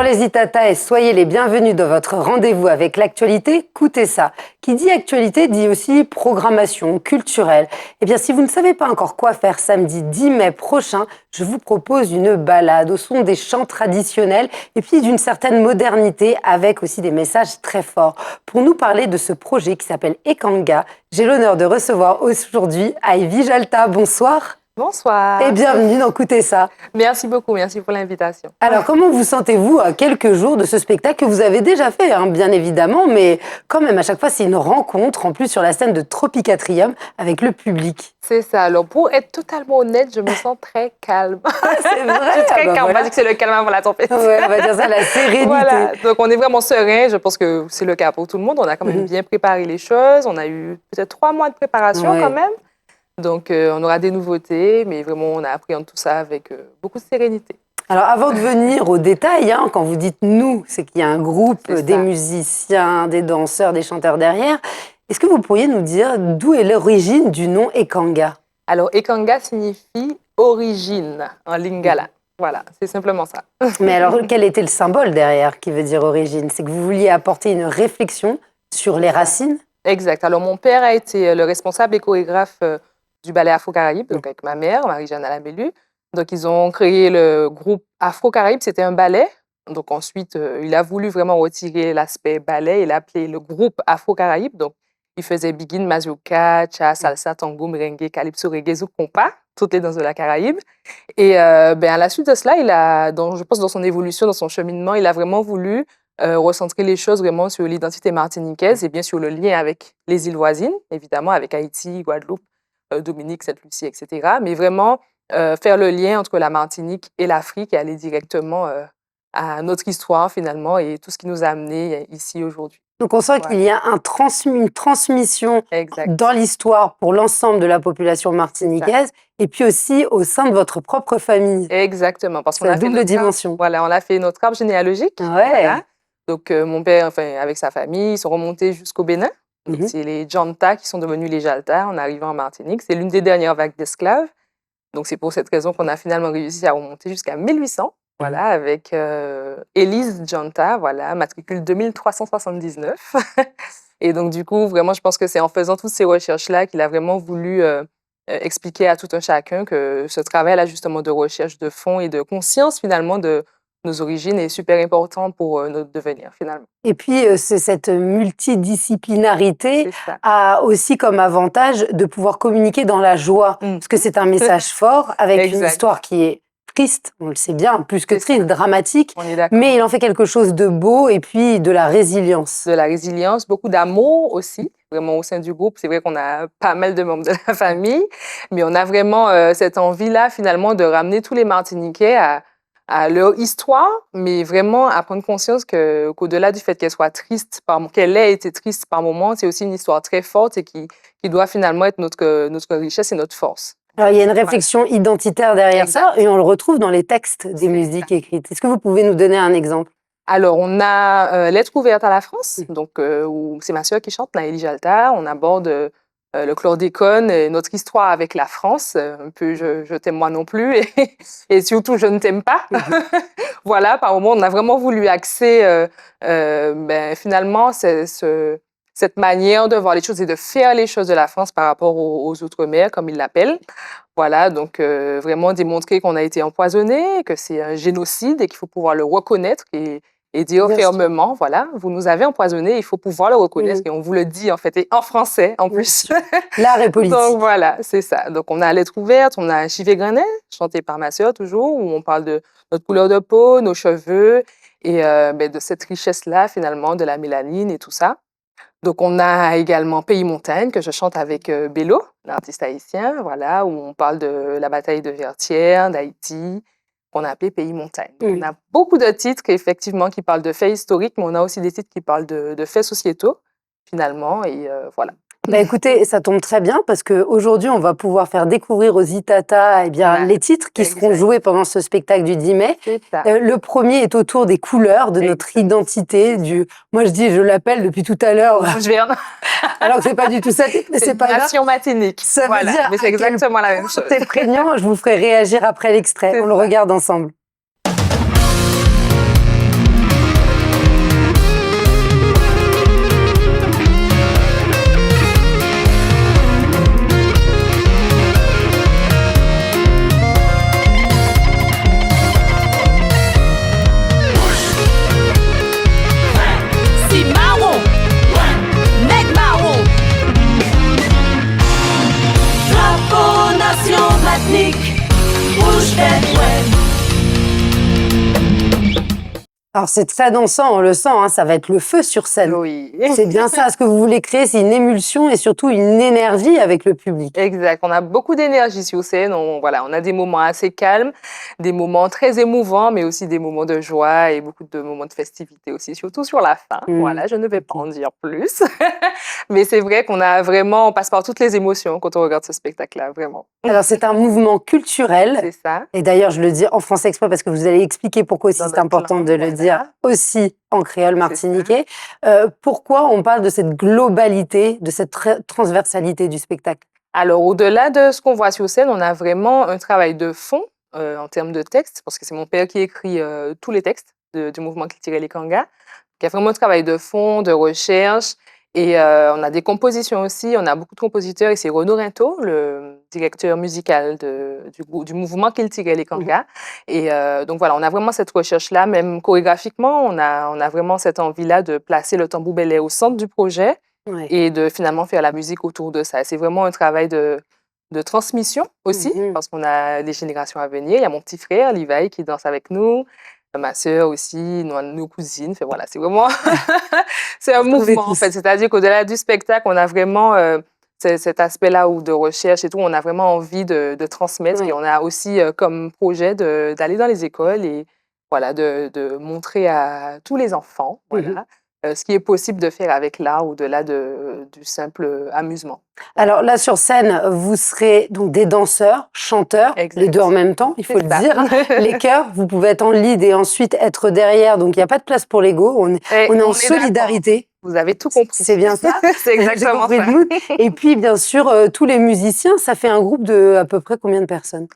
les Itata et soyez les bienvenus dans votre rendez-vous avec l'actualité, écoutez ça. Qui dit actualité dit aussi programmation culturelle. Eh bien, si vous ne savez pas encore quoi faire samedi 10 mai prochain, je vous propose une balade au son des chants traditionnels et puis d'une certaine modernité avec aussi des messages très forts. Pour nous parler de ce projet qui s'appelle Ekanga, j'ai l'honneur de recevoir aujourd'hui Ivy Jalta. Bonsoir. Bonsoir. Et bienvenue dans Écoutez ça. Merci beaucoup, merci pour l'invitation. Alors, comment vous sentez-vous à quelques jours de ce spectacle que vous avez déjà fait, bien évidemment, mais quand même, à chaque fois, c'est une rencontre, en plus sur la scène de Tropicatrium avec le public. C'est ça. Alors, pour être totalement honnête, je me sens très calme. C'est vrai. Je suis très calme. Voilà. On va dire que c'est le calme avant la tempête. Ouais, on va dire ça, la sérénité. Voilà. Donc, on est vraiment serein. Je pense que c'est le cas pour tout le monde. On a quand même bien préparé les choses. On a eu peut-être 3 mois de préparation quand même. Donc, on aura des nouveautés, mais vraiment, on a appris tout ça avec beaucoup de sérénité. Alors, avant de venir aux détails, quand vous dites « nous », c'est qu'il y a un groupe, des musiciens, des danseurs, des chanteurs derrière. Est-ce que vous pourriez nous dire d'où est l'origine du nom Ekanga? Alors, Ekanga signifie « origine » en lingala. Voilà, c'est simplement ça. Mais alors, quel était le symbole derrière qui veut dire « origine » ? C'est que vous vouliez apporter une réflexion sur les racines? Exact. Alors, mon père a été le responsable et chorégraphe du ballet Afro-Caraïbe, donc avec ma mère, Marie-Jeanne Alabellu. Donc, ils ont créé le groupe Afro-Caraïbe, c'était un ballet. Donc, ensuite, il a voulu vraiment retirer l'aspect ballet. Il a appelé le groupe Afro-Caraïbe. Donc, il faisait biguine, mazurka, cha, salsa, tango, merengue, calypso, reggae, zouk, compas, toutes les danses de la Caraïbe. Et à la suite de cela, je pense dans son évolution, dans son cheminement, il a vraiment voulu recentrer les choses vraiment sur l'identité martiniquaise et bien sûr le lien avec les îles voisines, évidemment, avec Haïti, Guadeloupe, Dominique, Sainte-Lucie, etc. Mais vraiment faire le lien entre la Martinique et l'Afrique et aller directement à notre histoire finalement et tout ce qui nous a amenés ici aujourd'hui. Donc on sent qu'il y a une transmission dans l'histoire pour l'ensemble de la population martiniquaise et puis aussi au sein de votre propre famille. Exactement. Parce qu'on a double dimension. Voilà, on a fait notre arbre généalogique. Ouais. Voilà. Donc mon père, avec sa famille, ils sont remontés jusqu'au Bénin. C'est les Janta qui sont devenus les Jalta en arrivant en Martinique. C'est l'une des dernières vagues d'esclaves. Donc, c'est pour cette raison qu'on a finalement réussi à remonter jusqu'à 1800, voilà, avec Élise Janta, voilà, matricule 2379. Et donc, du coup, vraiment, je pense que c'est en faisant toutes ces recherches-là qu'il a vraiment voulu expliquer à tout un chacun que ce travail-là, justement, de recherche de fond et de conscience, finalement, de nos origines est super important pour notre devenir, finalement. Et puis, cette multidisciplinarité a aussi comme avantage de pouvoir communiquer dans la joie, parce que c'est un message fort, avec une histoire qui est triste, on le sait bien, plus que triste, dramatique, mais il en fait quelque chose de beau et puis de la résilience. De la résilience, beaucoup d'amour aussi, vraiment au sein du groupe. C'est vrai qu'on a pas mal de membres de la famille, mais on a vraiment cette envie-là, finalement, de ramener tous les Martiniquais à leur histoire, mais vraiment à prendre conscience qu'au-delà du fait qu'elle soit triste, qu'elle ait été triste par moments, c'est aussi une histoire très forte et qui doit finalement être notre richesse et notre force. Alors, il y a une réflexion identitaire derrière ça et on le retrouve dans les textes des musiques écrites. Est-ce que vous pouvez nous donner un exemple? Alors, on a Lettre ouverte à la France, donc où c'est ma sœur qui chante, Naëlie Jalta. On aborde le chlordécone et notre histoire avec la France, un peu je t'aime moi non plus et surtout je ne t'aime pas. Voilà, par moment on a vraiment voulu axer finalement cette manière de voir les choses et de faire les choses de la France par rapport aux Outre-mer, comme ils l'appellent. Voilà, donc vraiment démontrer qu'on a été empoisonné, que c'est un génocide et qu'il faut pouvoir le reconnaître et dire fermement, voilà, vous nous avez empoisonnés, il faut pouvoir le reconnaître. Et on vous le dit, en fait, et en français, en plus. L'art est politique. Donc, voilà, c'est ça. Donc, on a Lettre ouverte, on a Chivé Granet, chanté par ma sœur, toujours, où on parle de notre couleur de peau, nos cheveux, et de cette richesse-là, finalement, de la mélanine et tout ça. Donc, on a également Pays Montagne, que je chante avec Bello, l'artiste haïtien, voilà, où on parle de la bataille de Vertières, d'Haïti, qu'on a appelé Pays Montagne. On a beaucoup de titres, effectivement, qui parlent de faits historiques, mais on a aussi des titres qui parlent de faits sociétaux, finalement, et voilà. Bah écoutez, ça tombe très bien parce qu'aujourd'hui, on va pouvoir faire découvrir aux Itata les titres qui seront joués pendant ce spectacle du 10 mai. Le premier est autour des couleurs, de notre identité. Moi, je l'appelle depuis tout à l'heure. Alors que c'est pas du tout ça, mais c'est pas grave. Nation matinique. Ça veut dire mais c'est exactement la même chose. C'est prégnant, je vous ferai réagir après l'extrait. On le regarde ensemble. technique, rouge, vert, ouais. Alors c'est très dansant, on le sent, hein, ça va être le feu sur scène. Oui. C'est bien ça, ce que vous voulez créer, c'est une émulsion et surtout une énergie avec le public. Exact. On a beaucoup d'énergie sur scène. On a des moments assez calmes, des moments très émouvants, mais aussi des moments de joie et beaucoup de moments de festivité aussi, surtout sur la fin. Voilà, je ne vais pas en dire plus. Mais c'est vrai on passe par toutes les émotions quand on regarde ce spectacle-là, vraiment. Alors c'est un mouvement culturel. C'est ça. Et d'ailleurs, je le dis en français exprès parce que vous allez expliquer pourquoi aussi c'est important de le dire aussi en créole martiniquais. Pourquoi on parle de cette globalité, de cette transversalité du spectacle? Alors, au-delà de ce qu'on voit sur scène, on a vraiment un travail de fond en termes de texte, parce que c'est mon père qui écrit tous les textes du mouvement culturel Ikanga. Il y a vraiment un travail de fond, de recherche. Et on a des compositions aussi, on a beaucoup de compositeurs, et c'est Renaud Rinto, le directeur musical du mouvement culturel Ikanga. Et donc voilà, on a vraiment cette recherche-là, même chorégraphiquement, on a vraiment cette envie-là de placer le tambour belé au centre du projet et de finalement faire la musique autour de ça. C'est vraiment un travail de transmission aussi, parce qu'on a des générations à venir. Il y a mon petit frère, Livaï, qui danse avec nous. Ma sœur aussi, nos cousines. Enfin, voilà, c'est vraiment c'est un mouvement en fait. C'est-à-dire qu'au-delà du spectacle, on a vraiment cet aspect-là de recherche et tout. On a vraiment envie de transmettre et on a aussi comme projet d'aller dans les écoles et voilà, de montrer à tous les enfants ce qui est possible de faire avec l'art au-delà du simple amusement. Alors là, sur scène, vous serez donc des danseurs, chanteurs, les deux en même temps, il faut le dire. Les chœurs, vous pouvez être en lead et ensuite être derrière, donc il n'y a pas de place pour l'ego. On est en solidarité. Vous avez tout compris. C'est bien ça. C'est exactement ça. Et puis, bien sûr, tous les musiciens, ça fait un groupe de à peu près combien de personnes?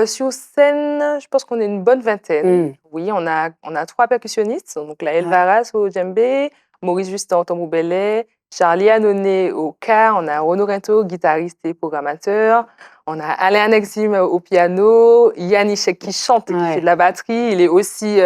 Sur scène, je pense qu'on est une bonne vingtaine. Oui, on a 3 percussionnistes, donc la Elvaras au djembé, Maurice Justin au tambour belé, Charlie Anoné au ka, on a Renaud Rinto, guitariste et programmateur, on a Alain Nexim au piano, Yann Ishek qui chante et qui fait de la batterie, il est aussi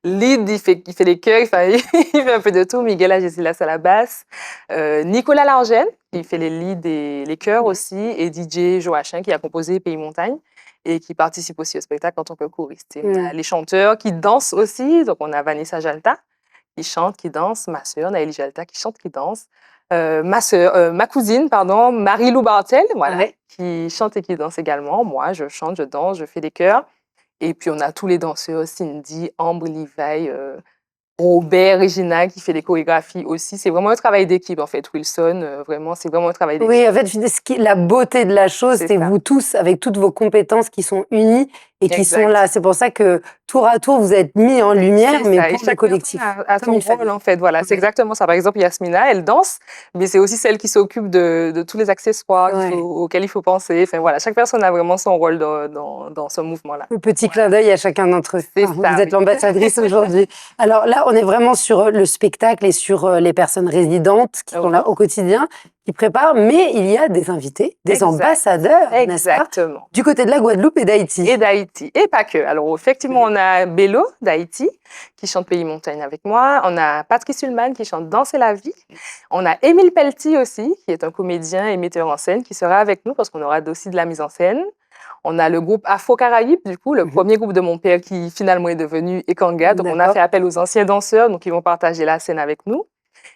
lead, il fait les chœurs, il fait un peu de tout, Miguel Agesilas à la basse, Nicolas Largène qui fait les leads et les chœurs aussi, et DJ Joachim qui a composé Pays Montagne et qui participe aussi au spectacle en tant que choriste. Et on a les chanteurs qui dansent aussi, donc on a Vanessa Jalta qui chante, qui danse, ma sœur Naëlie Jalta qui chante, qui danse, ma cousine, Marie-Lou Bartel, qui chante et qui danse également. Moi, je chante, je danse, je fais des chœurs. Et puis on a tous les danseurs, Cindy, Ambre, Livaï, Robert, Regina qui fait des chorégraphies aussi. C'est vraiment un travail d'équipe en fait. Wilson, vraiment, c'est vraiment un travail d'équipe. Oui, en fait, la beauté de la chose, c'est vous tous avec toutes vos compétences qui sont unies et qui sont là. C'est pour ça que tour à tour, vous êtes mis en lumière, mais pour le collectif. À son rôle, en fait. Voilà, c'est exactement ça. Par exemple, Yasmina, elle danse, mais c'est aussi celle qui s'occupe de tous les accessoires auxquels il faut penser. Enfin, voilà, chaque personne a vraiment son rôle dans ce mouvement-là. Le petit clin d'œil à chacun d'entre eux. Vous êtes l'ambassadrice aujourd'hui. Alors là, on est vraiment sur le spectacle et sur les personnes résidentes qui sont là au quotidien, qui préparent, mais il y a des invités, des ambassadeurs, n'est-ce pas? Du côté de la Guadeloupe et d'Haïti. Et d'Haïti, et pas que. Alors effectivement, on a Bello d'Haïti qui chante Pays Montagne avec moi. On a Patrice Ullman qui chante Danser la vie. On a Émile Pelletier aussi, qui est un comédien et metteur en scène, qui sera avec nous parce qu'on aura aussi de la mise en scène. On a le groupe Afro Caraïbes, du coup, le premier groupe de mon père qui finalement est devenu Ikanga. Donc on a fait appel aux anciens danseurs, donc ils vont partager la scène avec nous.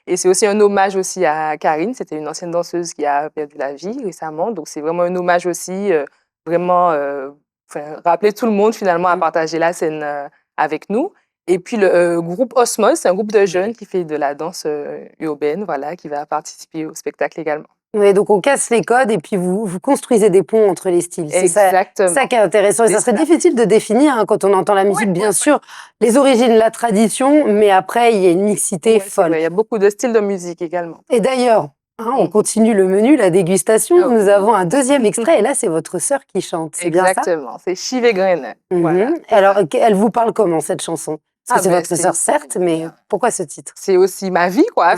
Et c'est aussi un hommage aussi à Karine. C'était une ancienne danseuse qui a perdu la vie récemment. Donc c'est vraiment un hommage aussi, vraiment rappeler tout le monde finalement à partager la scène avec nous. Et puis le groupe Osmose, c'est un groupe de jeunes qui fait de la danse urbaine, voilà, qui va participer au spectacle également. Oui, donc on casse les codes et puis vous construisez des ponts entre les styles. C'est ça qui est intéressant. Et ça serait difficile de définir quand on entend la musique, bien sûr, les origines, la tradition, mais après, il y a une mixité folle. Il y a beaucoup de styles de musique également. Et d'ailleurs, on continue le menu, la dégustation. Nous avons un deuxième extrait et là, c'est votre sœur qui chante. C'est bien ça? Exactement, c'est Chivé Graine. Voilà. Alors, elle vous parle comment, cette chanson? Parce que c'est votre sœur, certes, mais pourquoi ce titre? C'est aussi ma vie, quoi.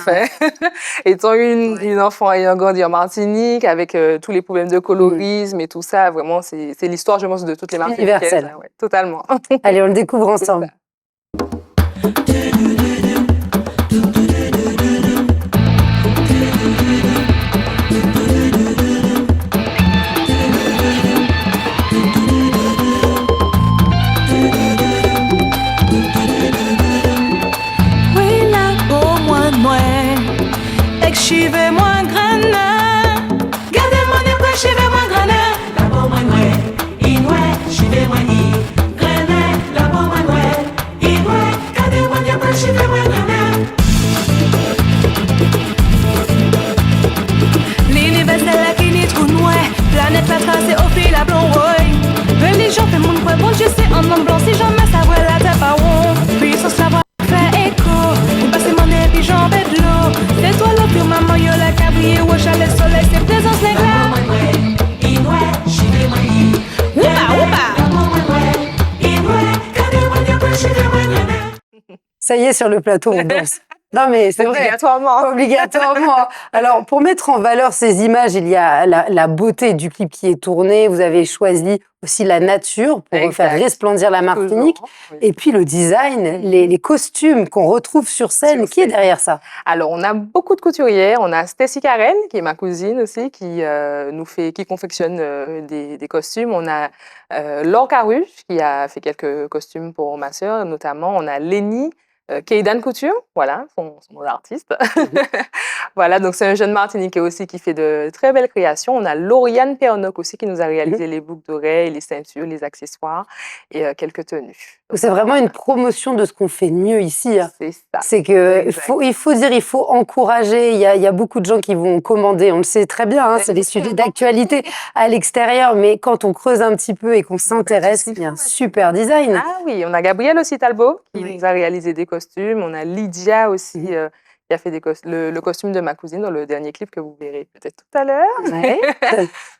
Étant une enfant ayant grandi en Martinique, avec tous les problèmes de colorisme et tout ça, vraiment, c'est l'histoire, je pense, de toutes les Martiniquaises. Universelle. Ouais, totalement. Allez, on le découvre ensemble. planète la trace et au fil la blonde, religion fait mon quoi, bon Dieu c'est en nom blanc, si jamais ça voit la tête pas rond. Puissance savoir faire écho, ou passer mon nez puis j'en vais de l'eau. C'est toi l'eau, puis maman yo la cabrier, ou chalet soleil, c'est plaisance les gars. Ça y est, sur le plateau, on danse. Non, mais c'est vrai. Obligatoirement. Obligatoirement. Alors, pour mettre en valeur ces images, il y a la beauté du clip qui est tourné. Vous avez choisi aussi la nature pour Exact. faire resplendir la Martinique. Toujours, oui. Et puis le design, les costumes qu'on retrouve sur scène. Sur Qui est scène. derrière ça? Alors, on a beaucoup de couturières. On a Stacy Karen, qui est ma cousine aussi, qui confectionne des costumes. On a Laure Caruge, qui a fait quelques costumes pour ma sœur, notamment. On a Lénie, Keidan Couture, voilà, son nom d'artiste. Voilà, donc c'est un jeune Martiniquais aussi qui fait de très belles créations. On a Lauriane Pernoc aussi qui nous a réalisé les boucles d'oreilles, les ceintures, les accessoires et quelques tenues. Donc, C'est vraiment une promotion de ce qu'on fait de mieux ici. Hein. c'est ça. C'est que Exact. il faut dire, il faut encourager. Il y a beaucoup de gens qui vont commander. On le sait très bien. Hein, c'est des sujets d'actualité à l'extérieur, mais quand on creuse un petit peu et qu'on s'intéresse, il y a un super design. Ah oui, on a Gabriel aussi Talbot qui Oui. nous a réalisé des costumes. On a Lydia aussi qui a fait le costume de ma cousine dans le dernier clip que vous verrez peut-être tout à l'heure. Ouais.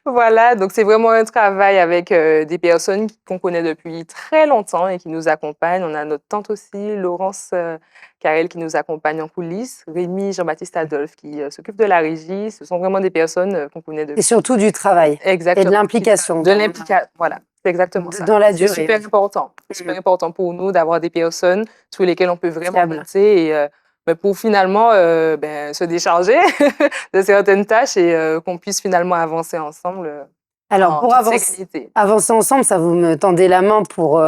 Voilà, donc c'est vraiment un travail avec des personnes qu'on connaît depuis très longtemps et qui nous accompagnent. On a notre tante aussi, Laurence Carrel, qui nous accompagne en coulisses. Rémi Jean-Baptiste Adolphe qui s'occupe de la régie. Ce sont vraiment des personnes qu'on connaît Et depuis. surtout du travail. Exactement. Et de l'implication. De l'implication, voilà. C'est exactement ça. Dans la C'est durée. super important. C'est super important pour nous d'avoir des personnes sur lesquelles on peut vraiment Fiable. compter et pour finalement se décharger de certaines tâches et qu'on puisse finalement avancer ensemble Alors, en pour toute avancer, sérénité. avancer ensemble, ça vous me tendez la main pour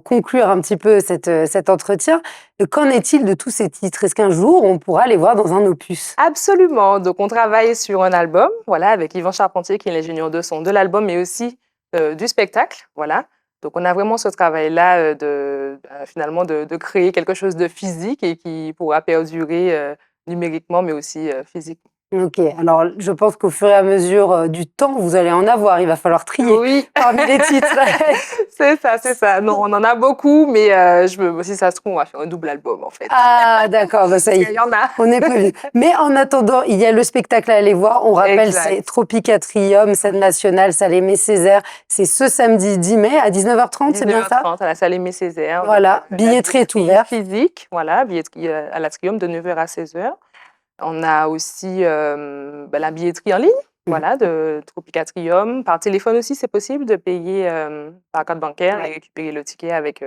conclure un petit peu cet entretien. Qu'en est-il de tous ces titres? Est-ce qu'un jour, on pourra les voir dans un opus? Absolument. Donc, on travaille sur un album, voilà, avec Yvan Charpentier, qui est l'ingénieur de son de l'album, mais aussi du spectacle, voilà. Donc, on a vraiment ce travail-là finalement de créer quelque chose de physique et qui pourra perdurer numériquement, mais aussi physiquement. Ok, alors je pense qu'au fur et à mesure du temps, vous allez en avoir. Il va falloir trier Oui, parmi les titres. c'est ça, c'est ça. Non, on en a beaucoup, mais si ça se trouve, on va faire un double album, en fait. Ah, d'accord, bah ça y Il est. y en a. On est prévenu. Mais en attendant, il y a le spectacle à aller voir. On rappelle, Exact. c'est Tropicatrium, scène nationale, salle Aimé Césaire. C'est ce samedi 10 mai à 19h30, c'est bien ça? 19h30 à la salle Aimé Césaire. Voilà, Donc, billetterie est ouverte. physique, voilà, billetterie à l'Atrium de 9h à 16h. On a aussi la billetterie en ligne, voilà, de Tropicatrium. Par téléphone aussi, c'est possible de payer par carte bancaire et récupérer le ticket avec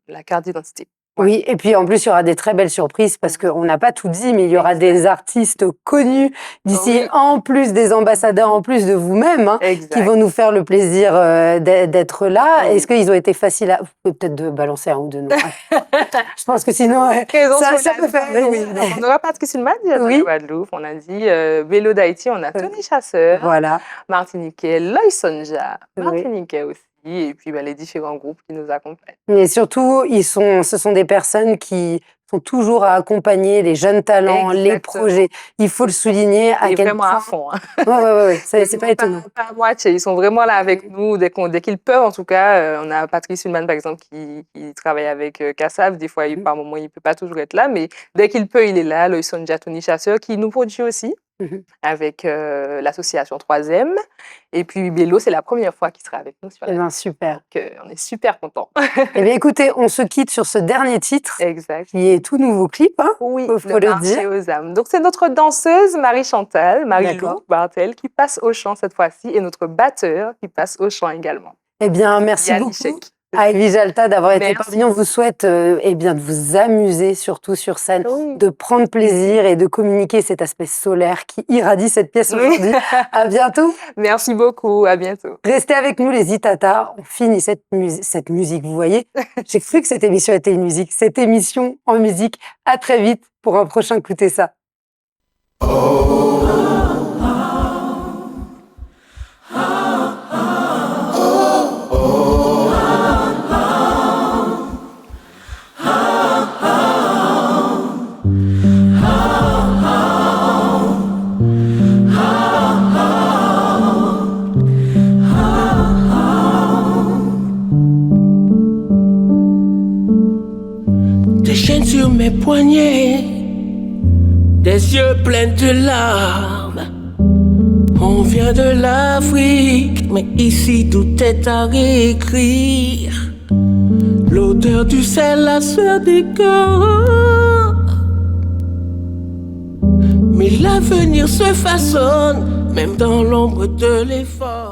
la carte d'identité. Oui, et puis en plus, il y aura des très belles surprises parce qu'on n'a pas tout dit, mais il y aura des artistes connus d'ici, Oui. en plus des ambassadeurs, en plus de vous-même, hein, Exact. qui vont nous faire le plaisir d'être là. Oui. Est-ce qu'ils ont été faciles à... Vous pouvez peut-être de balancer un ou deux noms. Je pense que sinon, Raison ça sur peut la faire... table, oui. Donc, on aura Patrick Silmade de Oui. la Guadeloupe, on a dit Vélo d'Haïti, on a Tony Chasseur, Voilà. Martiniquais, Loïs Sonja, Oui. Martiniquais aussi, et puis les différents groupes qui nous accompagnent. Mais surtout, ce sont des personnes qui sont toujours à accompagner les jeunes talents, les Exactement. projets. Il faut le souligner à Et quel vraiment point... à fond. Hein. Ouais. C'est pas étonnant. Pas à moitié, ils sont vraiment là avec nous dès qu'ils peuvent. En tout cas, on a Patrice Hulman, par exemple, qui travaille avec Kassav. Des fois, par moment, il ne peut pas toujours être là, mais dès qu'il peut, il est là. Loïs Sonja, Tony Chasseur, qui nous produit aussi avec l'association 3M. Et puis, Bélo, c'est la première fois qu'il sera avec nous sur Eh la bien, super. Donc, on est super contents. Eh bien, écoutez, on se quitte sur ce dernier titre, Exact. qui est tout nouveau clip, hein. Oui, Faut le le marché dire. aux âmes. Donc, c'est notre danseuse Marie-Chantal, Marie-Lou D'accord. Bartel, qui passe au chant cette fois-ci, et notre batteur qui passe au chant également. Eh bien, merci Yann beaucoup Ishek. à Evie Jalta d'avoir été Merci. parmi nous. On vous souhaite eh bien, de vous amuser, surtout sur scène, Oui. de prendre plaisir et de communiquer cet aspect solaire qui irradie cette pièce Oui. aujourd'hui. À bientôt. Merci beaucoup, à bientôt. Restez avec nous, les Itata. On finit cette musique. Vous voyez, j'ai cru que cette émission était une musique. Cette émission en musique. À très vite pour un prochain Écoutez ça. sur mes poignets, des yeux pleins de larmes. On vient de l'Afrique, mais ici tout est à réécrire. L'odeur du sel, la sueur des corps. Mais l'avenir se façonne, même dans l'ombre de l'effort.